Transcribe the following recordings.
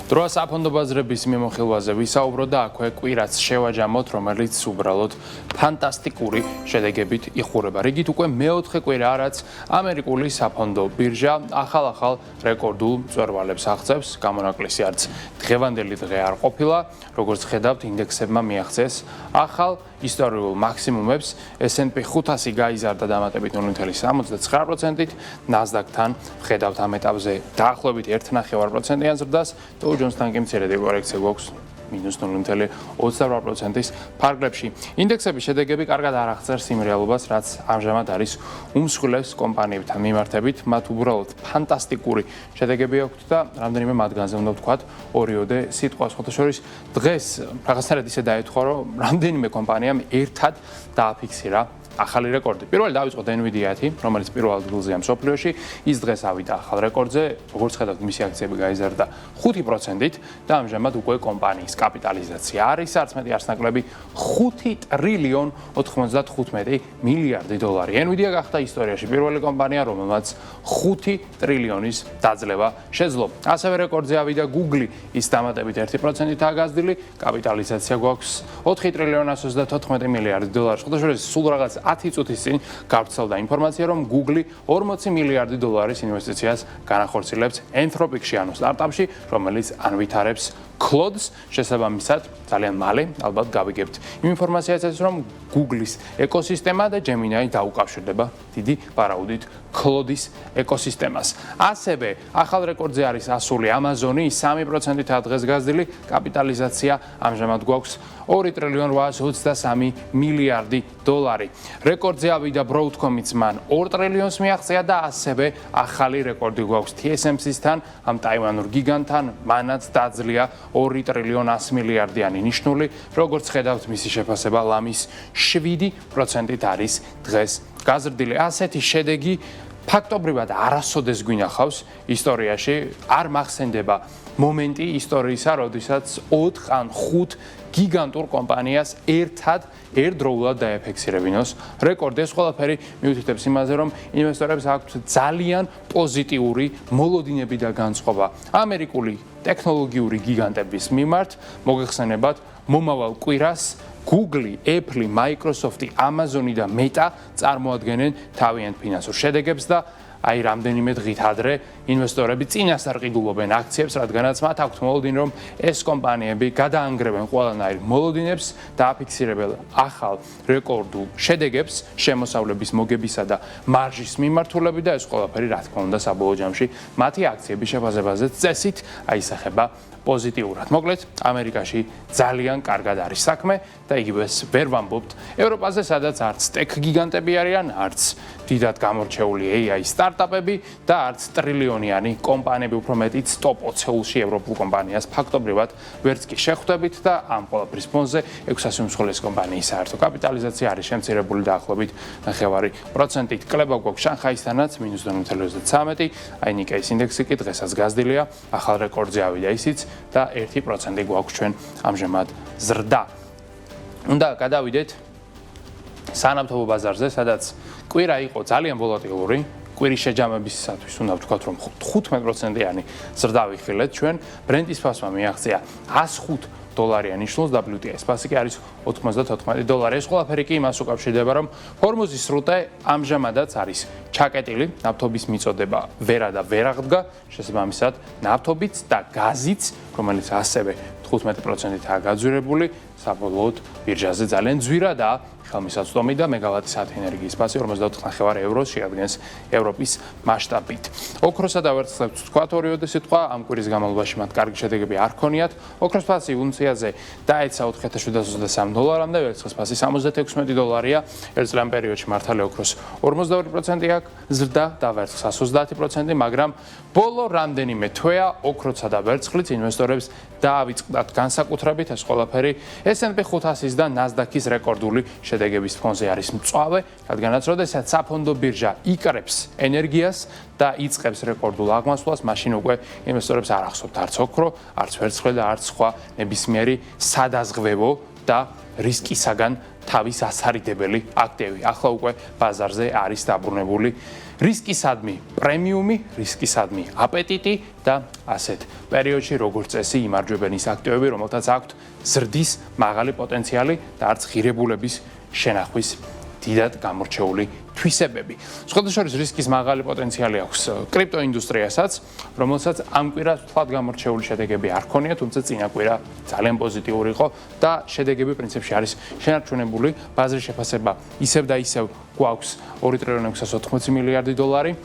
დროა საფონდო ბაზრების მიმოხილვაზე ვისაუბროთ და აქვე კვირაც შევაჯამოთ, რომელიც უბრალოდ ფანტასტიკური შედეგებით იხურება. რიგით უკვე მეოთხე კვირაა, რაც ამერიკული საფონდო ბირჟა ახალ რეკორდულ მწვერვალებს აღწევს. გამონაკლისი არც დღევანდელი დღე არ ყოფილა. როგორც ხედავთ, ინდექსებმა მიაღწიეს ახალ ისტორიულ მაქსიმუმებს. S&P 500 გაიზარდა დამატებით 0.79%-ით, NASDAQ-თან ხედავთ ამ ეტაპზე დაახლოებით 1.5%-იან ზრდას, Dow Jones-თან კი მცირედი კორექცია გვაქვს -0.28%-ის ფარგლებში. ინდექსების შედეგები კარგად არ აღწერს იმ რეალობას, რაც ამჟამად არის უმსხვილეს კომპანიებთან მიმართებით. მათ უბრალოდ ფანტასტიკური შედეგები აქვთ და რამდენიმე მათგანზე უნდა ვთქვათ ორიოდე სიტყვას. ხოთაშორის დღეს რაღაცნაირად ისე დაეთქვა, რომ რამდენიმე კომპანიამ ერთად დააფიქსირა ახალი რეკორდი. პირველი დავიწყოთ Nvidia-ით, რომელიც პირველ ადგილზეა მსოფლიოში. ის დღეს ავიდა ახალ რეკორდზე, როგორც ხედავთ, მისი აქციები გაიზარდა 5%-ით და ამჟამად უკვე კომპანიის კაპიტალიზაცია არის არც მეტი არც ნაკლები 5.95 მილიარდი დოლარი. Nvidia გახდა ისტორიაში პირველი კომპანია, რომელმაც 5 ტრილიონის დაძლევა შეძლო. ასევე რეკორდზე ავიდა Google, ის დამატებით 1%-ითაა გაზრდილი, კაპიტალიზაცია გვაქვს 4.134 მილიარდი დოლარი. ხოთაშორის სულ რაღაც 10 წუთის წინ გავრცელდა ინფორმაცია, რომ Google 40 მილიარდი დოლარის ინვესტიციას განახორციელებს Anthropic-ში, ანუ სტარტაპში, რომელიც ანვითარებს Claude-ს. შესაბამისად, ძალიან მალე ალბათ გავიგებთ იმ ინფორმაციასაც, რომ Google-ის ეკოსისტემა და Gemini დაუკავშირდება დიდი ვარაუდით Claude-ის ეკოსისტემას. ასევე ახალ რეკორდზე არის ასული Amazon-ი, 3%-ითაა დღეს გაზრდილი, კაპიტალიზაცია ამჟამად გვაქვს 2.823 მილიარდი დოლარი. რეკორდზე ავიდა Broadcom-იც მან 2 ტრილიონს მიაღწია და ასევე ახალი რეკორდი გვაქვს TSMC-თან, ამ ტაივანურ გიგანტთან, მანაც დაძლია 2.100 მილიარდიანი ნიშნული. როგორც ხედავთ, მისი შეფასება ლამის 7%-ით არის დღეს გაზრდილი. ასეთი შედეგი ფაქტობრივად არასოდეს გვინახავს ისტორიაში. არ მახსენდება მომენტი ისტორიისა, როდესაც 4 ან 5 გიგანტურ კომპანიას ერთდროულად დაეფიქსირებინოს რეკორდი. ეს ყველაფერი მიუთითებს იმაზე, რომ ინვესტორებს აქვთ ძალიან პოზიტიური მოლოდინები და განწყობა ამერიკული ტექნოლოგიური გიგანტების მიმართ. მოგეხსენებათ, მომავალ კვირას Google, Apple, Microsoft, Amazon და Meta წარმოადგენენ თავიანთ ფინანსურ შედეგებს და აი რამდენიმე დღით ადრე ინვესტორები წინასწარ ყიდულობენ აქციებს, რადგანაც მათ აქვთ მოლოდინი, რომ ეს კომპანიები გადაანგრევენ ყველანაირ მოლოდინებს და აფიქსირებენ ახალ რეკორდულ შედეგებს შემოსავლების მოგებისა და მარჟის მიმართულებით და ეს ყველაფერი, რა თქმა უნდა, საბოლოო ჯამში მათი აქციების შეფასებაზე წესით აისახება პოზიტიურად. მოკლედ, ამერიკაში ძალიან კარგად არის საქმე და იგივეს ვერ ვამბობთ ევროპაზე, სადაც არც ტექ გიგანტები არიან, არც დიდად გამორჩეული AI სტარტაპები და არც ტრილიონიანი კომპანიები, უფრო მეტიც ტოპ 20-ში ევროპულ კომპანიას ფაქტობრივად ვერც კი შეხვდებით და ამ ყველაფრის ფონზე 600 უმსხვილესი კომპანიის საერთო კაპიტალიზაცია არის შემცირებული დაახლოებით 9%-ით. კლება გვაქვს შანხაისთანაც -0.13, აი Nikkei ინდექსი კი დღესაც გაზრდილია, ახალ რეკორდზე ავიდა ისიც და 1% გვაქვს ჩვენ ამჟამად ზრდა. უნდა გადავიდეთ სანავთობო ბაზარზე, სადაც კვირა იყო ძალიან ვოლატილური. კვირის შეჯამებისათვის უნდა ვთქვათ, რომ 15%-იანი ზრდა ვიხილეთ ჩვენ. ბრენტის ფასმა მიაღწია 105 დოლარიანი ნიშნულს, WTI-ის ფასი კი არის 94 დოლარი. ეს ყველაფერი კი იმას უკავშირდება, რომ ჰორმუზის სრუტე ამჟამადაც არის ჩაკეტილი, ნავთობის მიწოდება ვერა და ვერ აღდგა, შესაბამისად ნავთობიც და გაზიც, რომელიც ასევე 15%-ითაა გაძვირებული, საბოლოოდ ბირჟაზე ძალიან ძვირადაა ხელმისაწვდომი და მეგავატის ენერგიის ფასი 54 ევროს შეადგენს ევროპის მასშტაბით. ოქროსა და ვერცხლებს ვთქვათ ორიოდე სიტყვა, ამ კვირის განმავლობაში მათ კარგი შედეგები არ ჰქონიათ. ოქროს ფასი უნციაზე დაეცა 4723 დოლარამდე, ვერცხლის ფასი 76 დოლარია. ერთწლიან პერიოდში მართალი ოქროს 42% აქვს ზრდა და ვერცხლს 130%, მაგრამ ბოლო რამდენიმე თვეა ოქროცა და ვერცხლიც ინვესტორებს დაავიწყდათ განსაკუთრებით ეს ყველაფერი S&P 500-ის და NASDAQ-ის რეკორდული შედეგების ფონზე არის მწვავე, რადგანაც როდესაც საფონდო ბირჟა იკრებს ენერგიას და იწყებს რეკორდულ აღმასვლას, მაშინ უკვე ინვესტორებს არ ახსოვთ არც ოქრო, არც ვერცხლი და არც სხვა ნებისმიერი სადაზღვევო და რისკისაგან თავის ასარიდებელი აქტივი. ახლა უკვე ბაზარზე არის დაბრუნებული რისკისადმი პრემიუმი, რისკისადმი აპეტიტი და ასეთ პერიოდში როგორც წესი იმარჯვებენ ის აქტივები, რომელთაც აქვთ ზრდის მაღალი პოტენციალი და არც ღირებულების შენახვის დიდად გამორჩეული თვისებები. სხვადასხვა რისკის მაღალი პოტენციალი აქვს კრიპტოინდუსტრიასაც, რომელსაც ამ კვირას თვალ გამორჩეული შედეგები არ ჰქონია, თუმცა წინა კვირა ძალიან პოზიტიური იყო და შედეგები პრინციპში არის შენარჩუნებული. ბაზრის შეფასება ისევ და ისევ გვაქვს 2.680 მილიარდი დოლარი.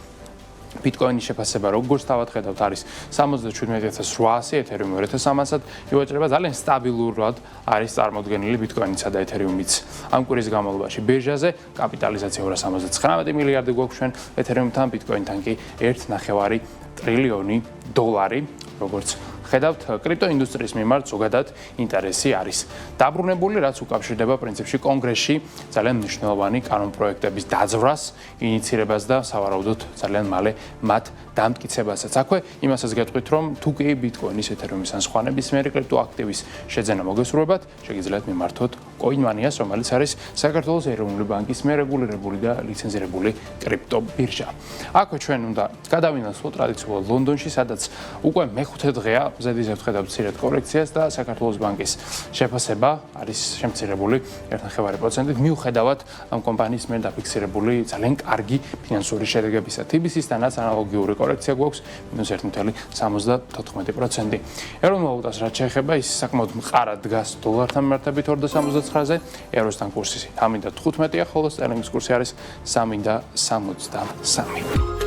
ბიტკოინის შეფასება როგორც თავად ხედავთ არის 77800, ეთერიუმი 2300-ად ივაჭრება. ძალიან სტაბილურად არის წარმოდგენილი ბიტკოინისა და ეთერიუმიც ამ კვირის განმავლობაში ბირჟაზე. კაპიტალიზაცია 279 მილიარდი გვაქვს ჩვენ ეთერიუმთან, ბიტკოინთან კი 1.9 ტრილიონი დოლარი. როგორც ხედავთ, კრიპტოინდუსტრიის მიმართ ზოგადად ინტერესი არის დაბრუნებული, რაც უკავშირდება პრინციპში კონგრესში ძალიან მნიშვნელოვანი კანონპროექტების დაძვრას, ინიცირებას და სავარაუდოდ ძალიან მალე მათ დამტკიცებასაც. აქვე იმასაც გეტყვით, რომ თუ კი ბიტკოინის, ეთერიუმის ან სხვა ნებისმიერი კრიპტოაქტივის შეძენა მოგესურვებათ, შეგიძლიათ მიმართოთ კოინმანიას, რომელიც არის საქართველოს ეროვნული ბანკის მერეგულირებული და ლიცენზირებული კრიპტობირჟა. აქვე ჩვენ უნდა გადავინახოთ ტრადიციულად ლონდონში, სადაც უკვე მეხუთე დღეა ზედიზედ ხედავთ მცირედ კორექციას და საქართველოს ბანკის შეფასება არის შემცირებული 1.5%-ით, მიუხედავად ამ კომპანიის მიერ დაფიქსირებული ძალიან კარგი ფინანსური შედეგებისა. TBC-სთანაც ანალოგიური კორექცია გვაქვს -1.74%. ეროვნულ ვალუტას რაც შეეხება, ის საკმაოდ მყარად დგას დოლართან მიმართებით 2.79-ზე, ევროსთან კურსი 3.15-ია, ხოლო სტერლინგის კურსი არის 3.63.